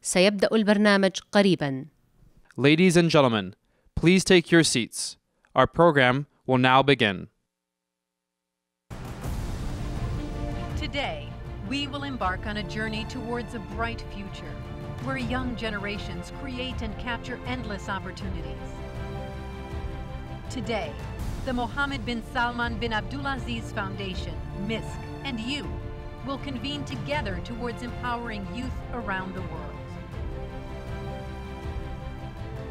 سيبدأ البرنامج قريباً. Ladies and gentlemen, please take your seats. Our program will now begin. Today, we will embark on a journey towards a bright future, where young generations create and capture endless opportunities. Today, the Mohammed bin Salman bin Abdulaziz Foundation, MISC, and you will convene together towards empowering youth around the world.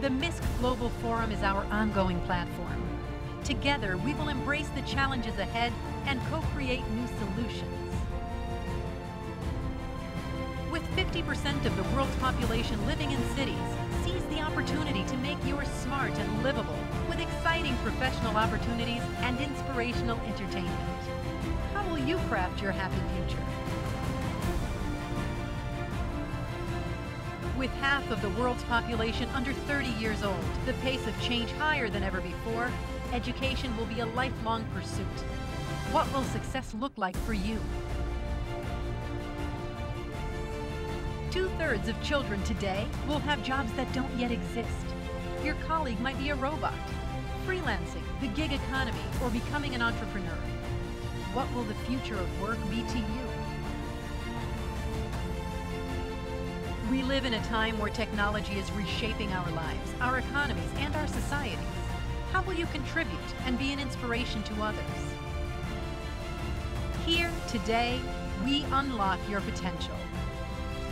The MISC Global Forum is our ongoing platform. Together, we will embrace the challenges ahead and co-create new solutions. With 50% of the world's population living in cities, seize the opportunity to make yours smart and livable with exciting professional opportunities and inspirational entertainment. How will you craft your happy future? With half of the world's population under 30 years old, the pace of change higher than ever before, education will be a lifelong pursuit. What will success look like for you? 2/3 of children today will have jobs that don't yet exist. Your colleague might be a robot, freelancing, the gig economy, or becoming an entrepreneur. What will the future of work be to you? We live in a time where technology is reshaping our lives, our economies, and our societies. How will you contribute and be an inspiration to others? Here, today, we unlock your potential.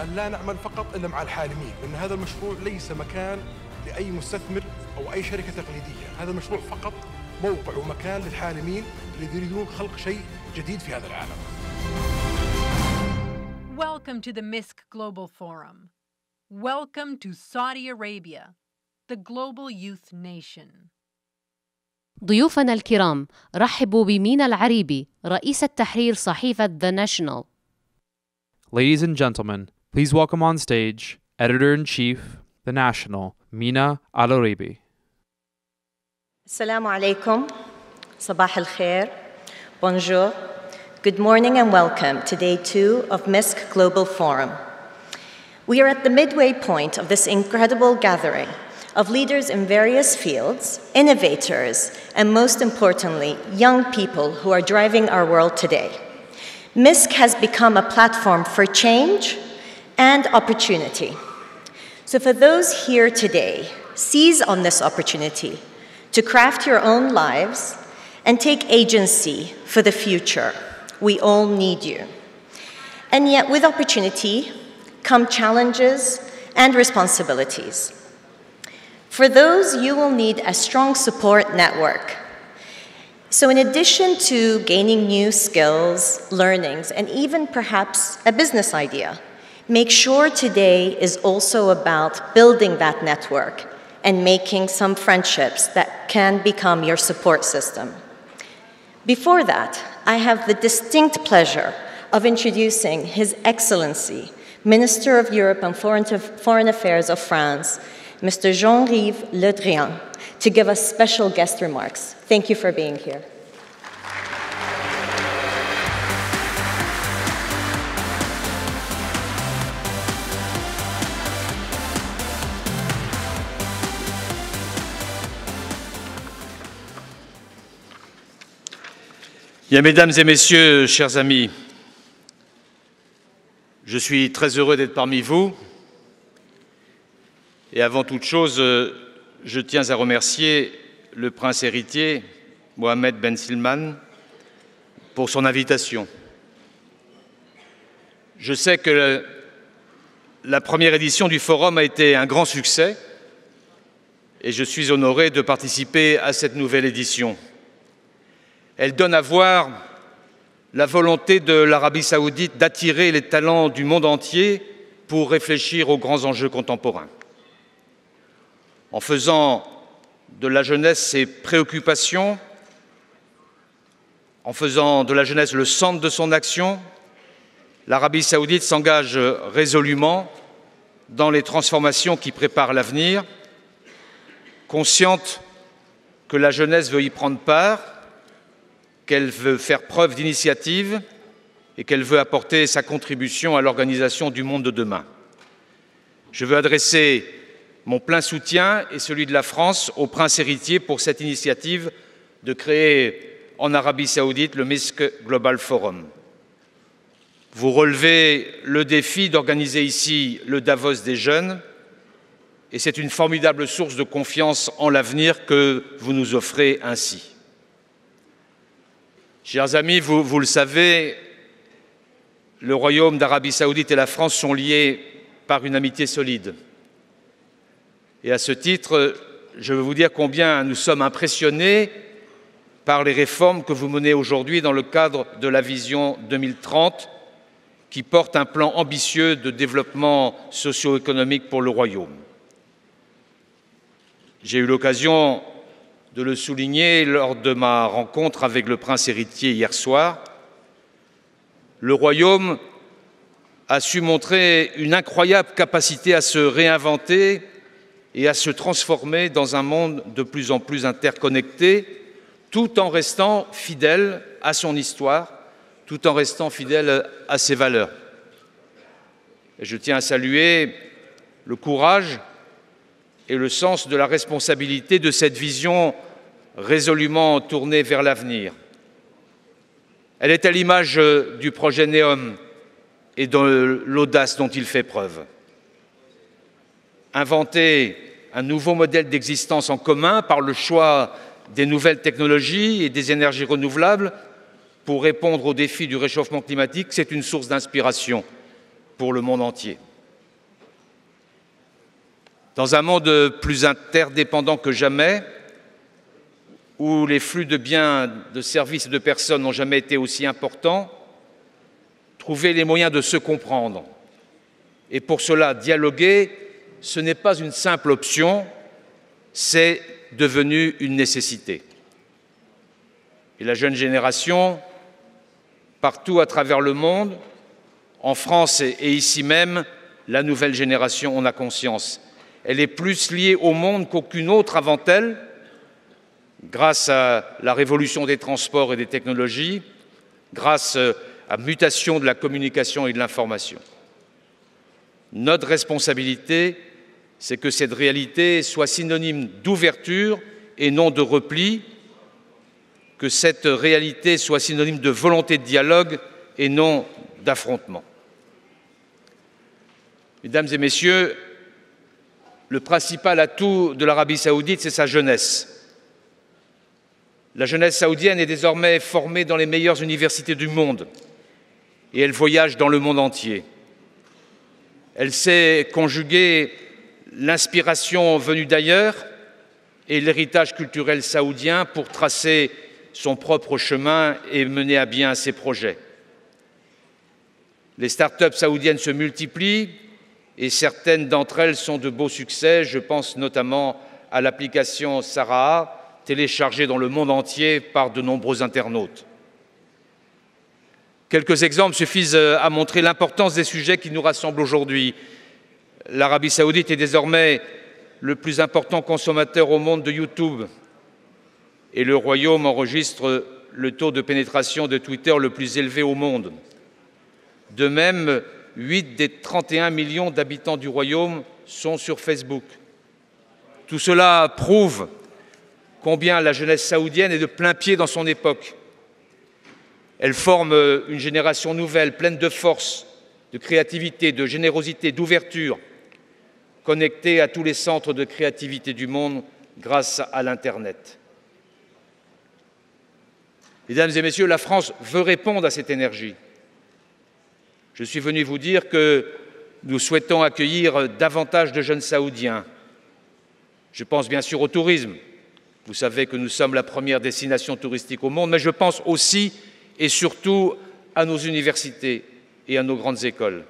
أن لا نعمل فقط إلا مع الحالمين، لأن هذا المشروع ليس مكان لأي مستثمر أو أي شركة تقليدية، هذا المشروع فقط موقع ومكان للحالمين اللي يريدون خلق شيء جديد في هذا العالم. Welcome to the MISC Global Forum. Welcome to Saudi Arabia, the global youth nation. ضيوفنا الكرام، رحبوا بمينا العريبي، رئيس التحرير صحيفة The National. Ladies and gentlemen, please welcome on stage Editor-in-Chief, The National, Mina Al-Aribi. Assalamu alaikum, sabah al-khair, bonjour, good morning and welcome to Day 2 of MISC Global Forum. We are at the midway point of this incredible gathering of leaders in various fields, innovators, and most importantly, young people who are driving our world today. MISC has become a platform for change and opportunity. So for those here today, seize on this opportunity to craft your own lives and take agency for the future. We all need you. And yet with opportunity come challenges and responsibilities. For those, you will need a strong support network. So in addition to gaining new skills, learnings, and even perhaps a business idea, make sure today is also about building that network and making some friendships that can become your support system. Before that, I have the distinct pleasure of introducing His Excellency, Minister of Europe and Foreign Affairs of France, Mr. Jean-Yves Le Drian, to give us special guest remarks. Thank you for being here. Bien, mesdames et messieurs, chers amis, je suis très heureux d'être parmi vous. Et avant toute chose, je tiens à remercier le prince héritier, Mohammed Ben Salman, pour son invitation. Je sais que la première édition du Forum a été un grand succès et je suis honoré de participer à cette nouvelle édition. Elle donne à voir la volonté de l'Arabie saoudite d'attirer les talents du monde entier pour réfléchir aux grands enjeux contemporains. En faisant de la jeunesse ses préoccupations, en faisant de la jeunesse le centre de son action, l'Arabie saoudite s'engage résolument dans les transformations qui préparent l'avenir, consciente que la jeunesse veut y prendre part, qu'elle veut faire preuve d'initiative et qu'elle veut apporter sa contribution à l'organisation du monde de demain. Je veux adresser mon plein soutien et celui de la France au prince héritier pour cette initiative de créer en Arabie Saoudite le Minsk Global Forum. Vous relevez le défi d'organiser ici le Davos des jeunes et c'est une formidable source de confiance en l'avenir que vous nous offrez ainsi. Chers amis, vous le savez, le Royaume d'Arabie Saoudite et la France sont liés par une amitié solide. Et à ce titre, je veux vous dire combien nous sommes impressionnés par les réformes que vous menez aujourd'hui dans le cadre de la vision 2030, qui porte un plan ambitieux de développement socio-économique pour le Royaume. J'ai eu l'occasion de le souligner lors de ma rencontre avec le prince héritier hier soir. Le Royaume a su montrer une incroyable capacité à se réinventer et à se transformer dans un monde de plus en plus interconnecté, tout en restant fidèle à son histoire, tout en restant fidèle à ses valeurs. Et je tiens à saluer le courage et le sens de la responsabilité de cette vision résolument tournée vers l'avenir. Elle est à l'image du projet NEOM et de l'audace dont il fait preuve. Inventer un nouveau modèle d'existence en commun par le choix des nouvelles technologies et des énergies renouvelables pour répondre aux défis du réchauffement climatique, c'est une source d'inspiration pour le monde entier. Dans un monde plus interdépendant que jamais, où les flux de biens, de services et de personnes n'ont jamais été aussi importants, trouver les moyens de se comprendre. Et pour cela, dialoguer, ce n'est pas une simple option, c'est devenu une nécessité. Et la jeune génération, partout à travers le monde, en France et ici même, la nouvelle génération en a conscience. Elle est plus liée au monde qu'aucune autre avant elle, grâce à la révolution des transports et des technologies, grâce à la mutation de la communication et de l'information. Notre responsabilité, c'est que cette réalité soit synonyme d'ouverture et non de repli, que cette réalité soit synonyme de volonté de dialogue et non d'affrontement. Mesdames et messieurs, le principal atout de l'Arabie saoudite, c'est sa jeunesse. La jeunesse saoudienne est désormais formée dans les meilleures universités du monde et elle voyage dans le monde entier. Elle sait conjuguer l'inspiration venue d'ailleurs et l'héritage culturel saoudien pour tracer son propre chemin et mener à bien ses projets. Les start-up saoudiennes se multiplient et certaines d'entre elles sont de beaux succès. Je pense notamment à l'application Saraha, téléchargée dans le monde entier par de nombreux internautes. Quelques exemples suffisent à montrer l'importance des sujets qui nous rassemblent aujourd'hui. L'Arabie saoudite est désormais le plus important consommateur au monde de YouTube et le Royaume enregistre le taux de pénétration de Twitter le plus élevé au monde. De même, 8 des 31 millions d'habitants du Royaume sont sur Facebook. Tout cela prouve combien la jeunesse saoudienne est de plain-pied dans son époque. Elle forme une génération nouvelle, pleine de force, de créativité, de générosité, d'ouverture, connectée à tous les centres de créativité du monde grâce à l'Internet. Mesdames et messieurs, la France veut répondre à cette énergie. Je suis venu vous dire que nous souhaitons accueillir davantage de jeunes Saoudiens. Je pense bien sûr au tourisme. Vous savez que nous sommes la première destination touristique au monde, mais je pense aussi et surtout à nos universités et à nos grandes écoles.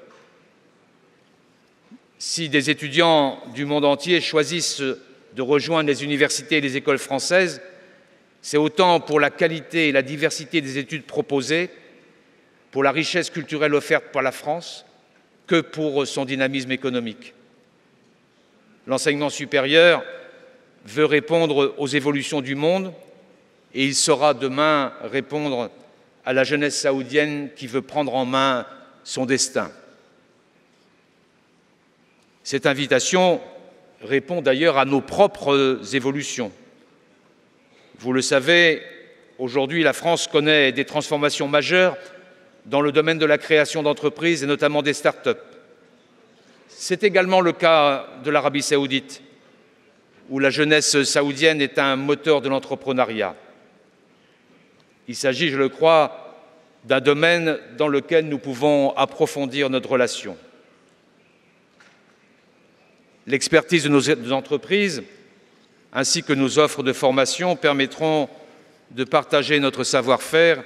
Si des étudiants du monde entier choisissent de rejoindre les universités et les écoles françaises, c'est autant pour la qualité et la diversité des études proposées, pour la richesse culturelle offerte par la France, que pour son dynamisme économique. L'enseignement supérieur veut répondre aux évolutions du monde et il saura demain répondre à la jeunesse saoudienne qui veut prendre en main son destin. Cette invitation répond d'ailleurs à nos propres évolutions. Vous le savez, aujourd'hui, la France connaît des transformations majeures dans le domaine de la création d'entreprises et notamment des start-up. C'est également le cas de l'Arabie saoudite, où la jeunesse saoudienne est un moteur de l'entrepreneuriat. Il s'agit, je le crois, d'un domaine dans lequel nous pouvons approfondir notre relation. L'expertise de nos entreprises, ainsi que nos offres de formation, permettront de partager notre savoir-faire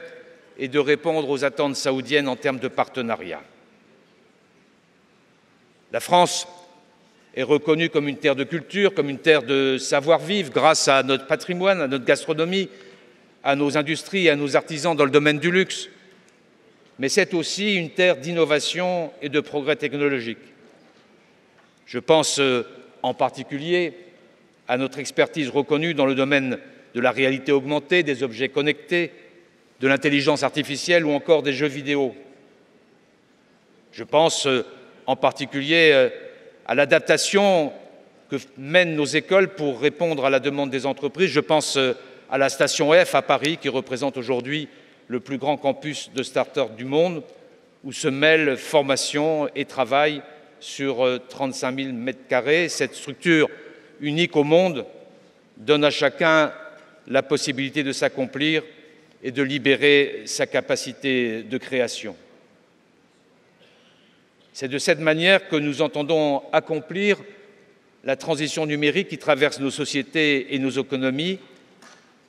et de répondre aux attentes saoudiennes en termes de partenariat. La France est reconnue comme une terre de culture, comme une terre de savoir-vivre, grâce à notre patrimoine, à notre gastronomie, à nos industries et à nos artisans dans le domaine du luxe. Mais c'est aussi une terre d'innovation et de progrès technologique. Je pense en particulier à notre expertise reconnue dans le domaine de la réalité augmentée, des objets connectés, de l'intelligence artificielle ou encore des jeux vidéo. Je pense en particulier à l'adaptation que mènent nos écoles pour répondre à la demande des entreprises. Je pense à la station F à Paris, qui représente aujourd'hui le plus grand campus de start-up du monde, où se mêlent formation et travail sur 35 000 mètres carrés. Cette structure unique au monde donne à chacun la possibilité de s'accomplir et de libérer sa capacité de création. C'est de cette manière que nous entendons accomplir la transition numérique qui traverse nos sociétés et nos économies,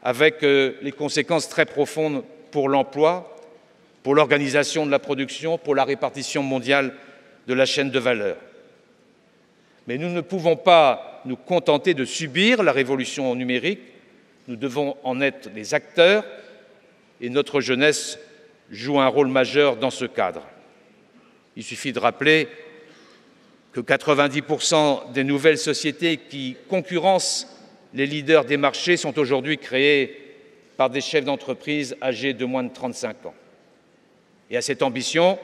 avec les conséquences très profondes pour l'emploi, pour l'organisation de la production, pour la répartition mondiale de la chaîne de valeur. Mais nous ne pouvons pas nous contenter de subir la révolution numérique, nous devons en être les acteurs et notre jeunesse joue un rôle majeur dans ce cadre. Il suffit de rappeler que 90% des nouvelles sociétés qui concurrencent les leaders des marchés sont aujourd'hui créées par des chefs d'entreprise âgés de moins de 35 ans. Et à cette ambition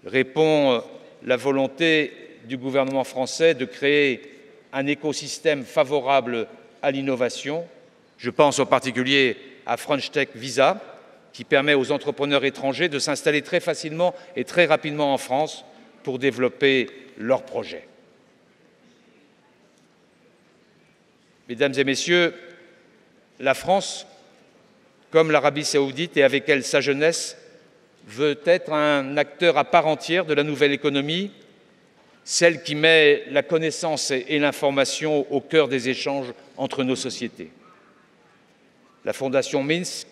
répond la volonté du gouvernement français de créer un écosystème favorable à l'innovation. Je pense en particulier à French Tech Visa, qui permet aux entrepreneurs étrangers de s'installer très facilement et très rapidement en France pour développer leurs projets. Mesdames et messieurs, la France, comme l'Arabie saoudite et avec elle sa jeunesse, veut être un acteur à part entière de la nouvelle économie, celle qui met la connaissance et l'information au cœur des échanges entre nos sociétés. La Fondation Minsk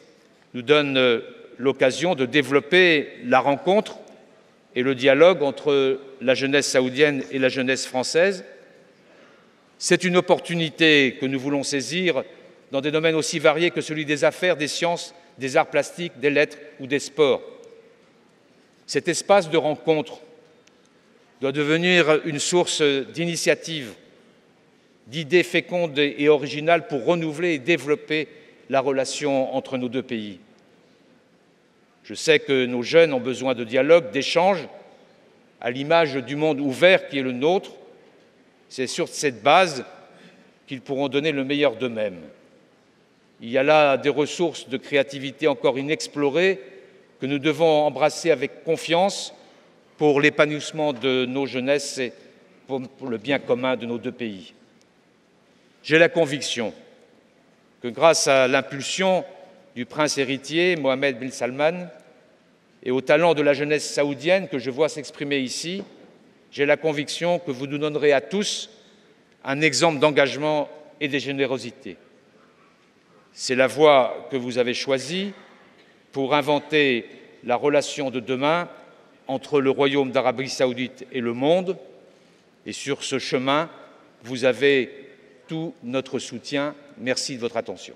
nous donne l'occasion de développer la rencontre et le dialogue entre la jeunesse saoudienne et la jeunesse française. C'est une opportunité que nous voulons saisir dans des domaines aussi variés que celui des affaires, des sciences, des arts plastiques, des lettres ou des sports. Cet espace de rencontre doit devenir une source d'initiatives, d'idées fécondes et originales pour renouveler et développer la relation entre nos deux pays. Je sais que nos jeunes ont besoin de dialogue, d'échanges, à l'image du monde ouvert qui est le nôtre. C'est sur cette base qu'ils pourront donner le meilleur d'eux-mêmes. Il y a là des ressources de créativité encore inexplorées que nous devons embrasser avec confiance pour l'épanouissement de nos jeunesses et pour le bien commun de nos deux pays. J'ai la conviction que grâce à l'impulsion du prince héritier Mohammed bin Salman et au talent de la jeunesse saoudienne que je vois s'exprimer ici, j'ai la conviction que vous nous donnerez à tous un exemple d'engagement et de générosité. C'est la voie que vous avez choisie pour inventer la relation de demain entre le Royaume d'Arabie saoudite et le monde. Et sur ce chemin, vous avez tout notre soutien. Merci de votre attention.